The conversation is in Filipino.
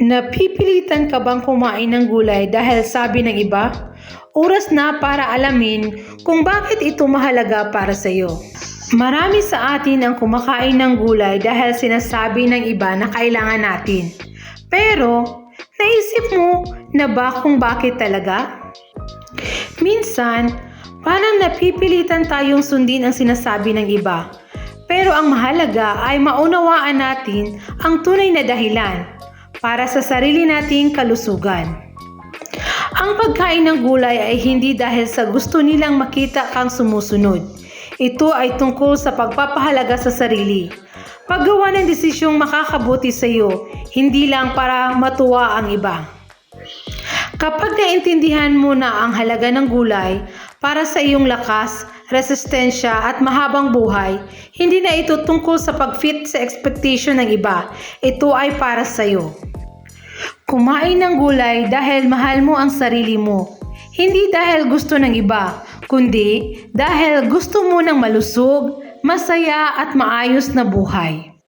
Napipilitan ka bang kumain ng gulay dahil sabi ng iba? Oras na para alamin kung bakit ito mahalaga para sa iyo. Marami sa atin ang kumakain ng gulay dahil sinasabi ng iba na kailangan natin. Pero, naisip mo na ba kung bakit talaga? Minsan, parang napipilitan tayong sundin ang sinasabi ng iba. Pero ang mahalaga ay maunawaan natin ang tunay na dahilan para sa sarili nating kalusugan. Ang pagkain ng gulay ay hindi dahil sa gusto nilang makita kang sumusunod. Ito ay tungkol sa pagpapahalaga sa sarili. Paggawa ng desisyong makakabuti sa iyo, hindi lang para matuwa ang iba. Kapag naintindihan mo na ang halaga ng gulay para sa iyong lakas, resistensya at mahabang buhay, hindi na ito tungkol sa pag-fit sa expectation ng iba. Ito ay para sa iyo. Kumain ng gulay dahil mahal mo ang sarili mo. Hindi dahil gusto ng iba, kundi dahil gusto mo ng malusog, masaya at maayos na buhay.